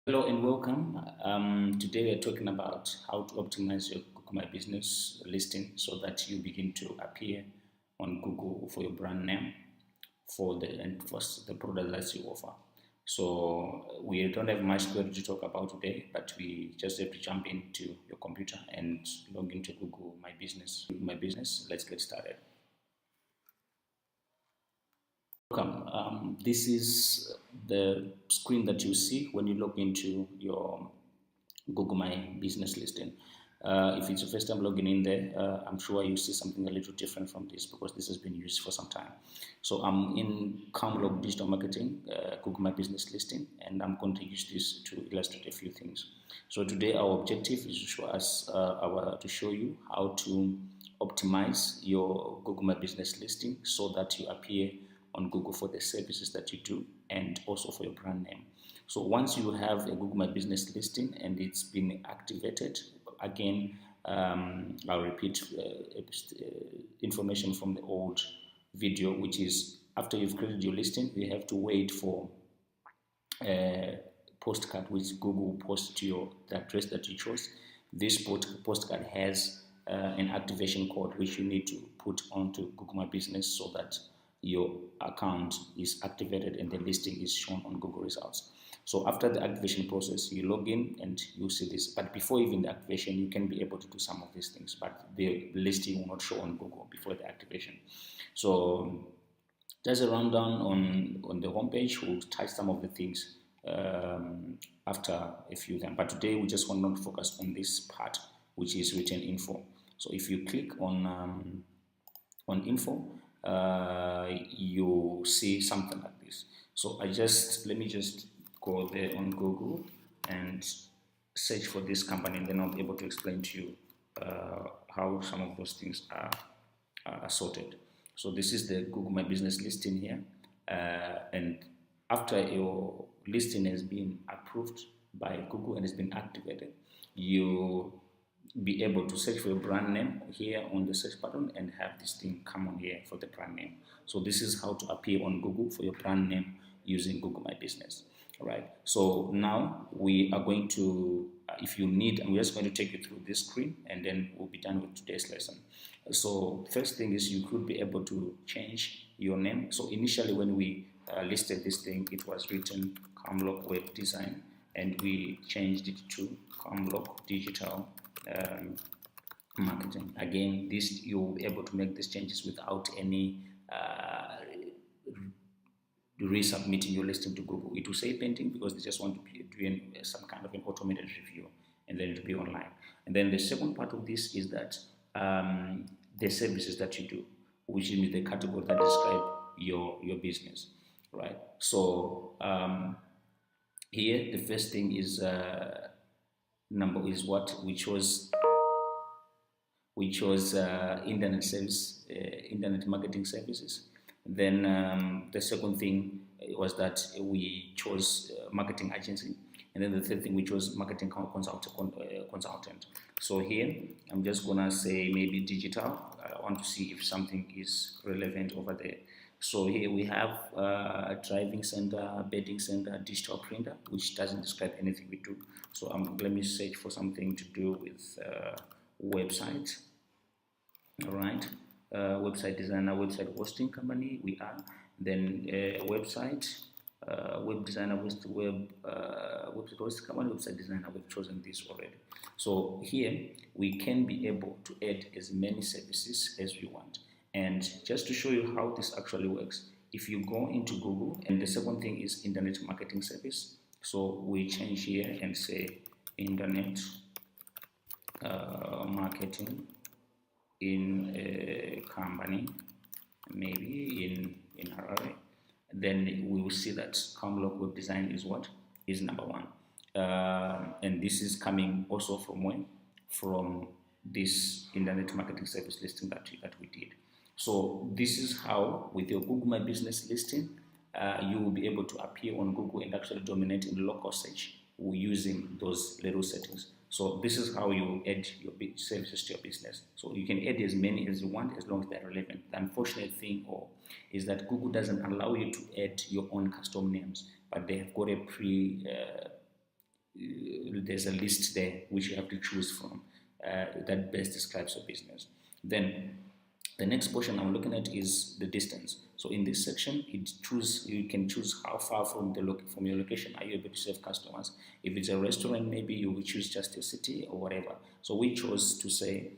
Hello and welcome. Today we're talking about how to optimize your Google My Business listing so that you begin to appear on Google for your brand name for the product that you offer. So we don't have much to talk about today, but we just have to jump into your computer and log into Google My Business. Google My Business. Let's get started. Welcome. This is the screen that you see when you log into your Google My Business listing. If it's your first time logging in there, I'm sure you see something a little different from this because this has been used for some time. So I'm in Camlog Digital Marketing, Google My Business listing, and I'm going to use this to illustrate a few things. So today our objective is to show you how to optimize your Google My Business listing so that you appear on Google for the services that you do and also for your brand name. So once you have a Google My Business listing and it's been activated, again, I'll repeat information from the old video, which is after you've created your listing, you have to wait for a postcard which Google posts to the address that you chose. This postcard has an activation code which you need to put onto Google My Business so that your account is activated and the listing is shown on Google results. So after the activation process, you log in and you see this. But before even the activation, you can be able to do some of these things, but the listing will not show on Google before the activation. So there's a rundown on the homepage. We'll touch some of the things after a few of them. But today we just want to focus on this part, which is written info. So if you click on info, you see something like this. So let me just go there on Google and search for this company, and then I'll be able to explain to you how some of those things are sorted. So this is the Google My Business listing here, and after your listing has been approved by Google and has been activated, you be able to search for your brand name here on the search button and have this thing come on here for the brand name. So this is how to appear on Google for your brand name using Google My Business. All right. So now we are going to, if you need, I'm just going to take you through this screen and then we'll be done with today's lesson. So first thing is you could be able to change your name. So initially when we listed this thing, it was written Camlog Web Design, and we changed it to Camlog Digital Marketing. Again, this you'll be able to make these changes without any resubmitting your listing to Google. It will say pending because they just want to be doing some kind of an automated review, and then it will be online. And then the second part of this is that the services that you do, which is the category that describe your business, right? So here the first thing is number is what, which was internet service, internet marketing services. Then the second thing was that we chose marketing agency, and then the third thing we chose marketing consultant. So here I'm just gonna say maybe digital. I want to see if something is relevant over there. So here we have driving center, bedding center, digital printer, which doesn't describe anything we do. So let me search for something to do with websites. All right, website designer, website hosting company. We are then website, web designer, website hosting company, website designer. We've chosen this already. So here we can be able to add as many services as we want. And just to show you how this actually works, if you go into Google, and the second thing is internet marketing service. So we change here and say internet marketing in a company, maybe in Harare. Then we will see that Camlog Web Design is what is number one, and this is coming also from when, from this internet marketing service listing that we did. So this is how, with your Google My Business listing, you will be able to appear on Google and actually dominate in local search using those little settings. So this is how you add your services to your business. So you can add as many as you want as long as they're relevant. The unfortunate thing is that Google doesn't allow you to add your own custom names, but they have got a there's a list there which you have to choose from that best describes your business. Then the next portion I'm looking at is the distance. So in this section, you can choose how far from your location are you able to serve customers. If it's a restaurant, maybe you will choose just your city or whatever. So we chose to say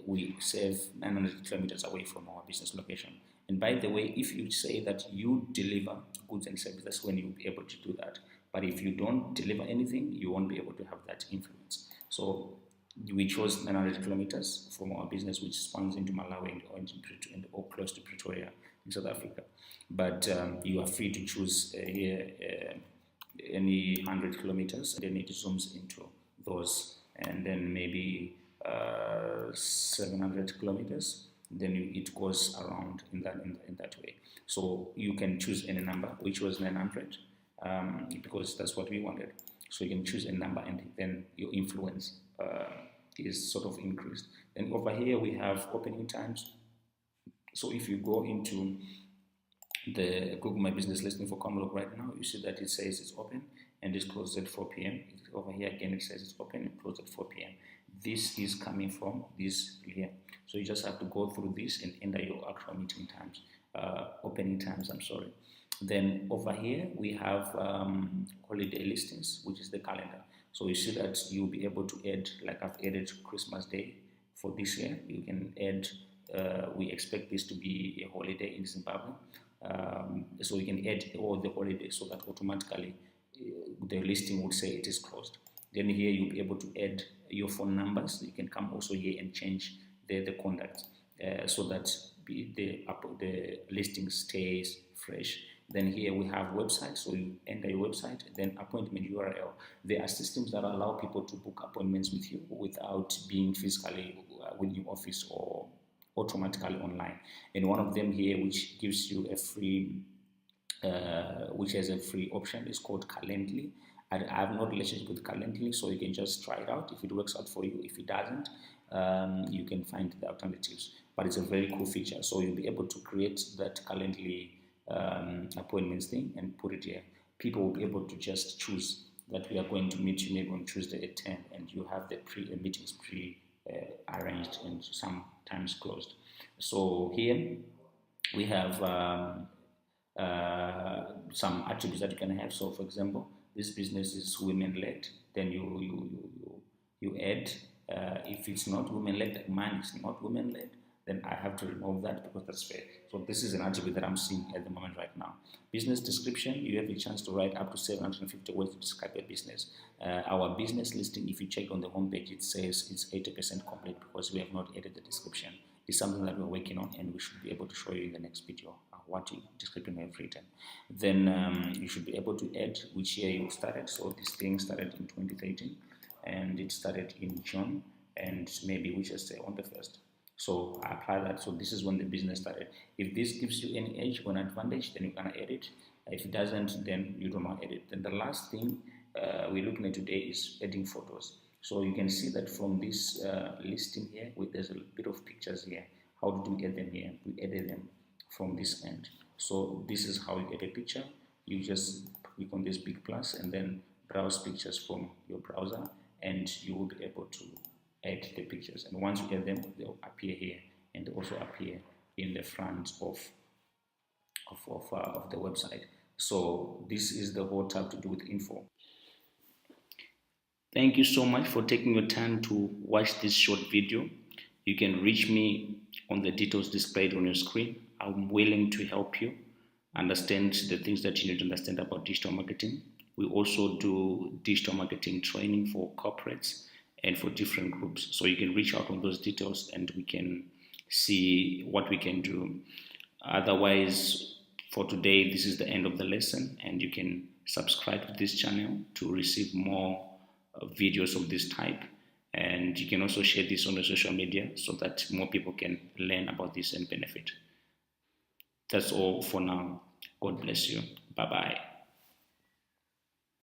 we serve 900 kilometers away from our business location. And by the way, if you say that you deliver goods and services, that's when you'll be able to do that. But if you don't deliver anything, you won't be able to have that influence. So we chose 900 kilometers from our business, which spans into Malawi or close to Pretoria in South Africa. But you are free to choose any 100 kilometers, and then it zooms into those, and then maybe 700 kilometers. Then it goes around in that way. So you can choose any number, which was 900, because that's what we wanted. So you can choose a number, and then your influence is sort of increased. Then over here we have opening times. So if you go into the Google My Business listing for Comlock right now, you see that it says it's open and it's closed at 4 p.m. Over here again it says it's open and closed at 4 p.m. This is coming from this here. So you just have to go through this and enter your actual meeting times, opening times, I'm sorry. Then over here we have holiday listings, which is the calendar. So you see that you'll be able to add, like I've added Christmas Day for this year. You can add, we expect this to be a holiday in Zimbabwe. So you can add all the holidays so that automatically the listing would say it is closed. Then here you'll be able to add your phone numbers. You can come also here and change the contacts so that the listing stays fresh. Then here we have website, so you enter your website, then appointment URL. There are systems that allow people to book appointments with you without being physically with your office or automatically online. And one of them here, which gives you a free, which has a free option, is called Calendly. I have no relationship with Calendly, so you can just try it out. If it works out for you, if it doesn't, you can find the alternatives. But it's a very cool feature, so you'll be able to create that Calendly appointments thing and put it here. People will be able to just choose that we are going to meet you maybe on Tuesday at 10, and you have the meetings arranged and sometimes closed. So here we have some attributes that you can have. So for example, this business is women-led, then you add, if it's not women-led, like mine is not women-led, then I have to remove that because that's fair. So this is an attribute that I'm seeing at the moment right now. Business description, you have a chance to write up to 750 words to describe your business. Our business listing, if you check on the homepage, it says it's 80% complete because we have not added the description. It's something that we're working on, and we should be able to show you in the next video what description we have written. Then you should be able to add which year you started. So this thing started in 2013, and it started in June, and maybe we just say on the 1st. So I apply that. So this is when the business started. If this gives you any edge or an advantage, then you're gonna edit. If it doesn't, then you don't want to edit. Then the last thing we're looking at today is adding photos. So you can see that from this listing here, there's a bit of pictures here. How did we add them here? We added them from this end. So this is how you add a picture. You just click on this big plus and then browse pictures from your browser, and you will be able to add the pictures. And once you add them, they'll appear here and also appear in the front of the website. So this is the whole tab to do with info. Thank you so much for taking your time to watch this short video. You can reach me on the details displayed on your screen. I'm willing to help you understand the things that you need to understand about digital marketing. We also do digital marketing training for corporates and for different groups. So you can reach out on those details and we can see what we can do. Otherwise, for today, this is the end of the lesson, and you can subscribe to this channel to receive more videos of this type. And you can also share this on the social media so that more people can learn about this and benefit. That's all for now. God bless you. Bye-bye.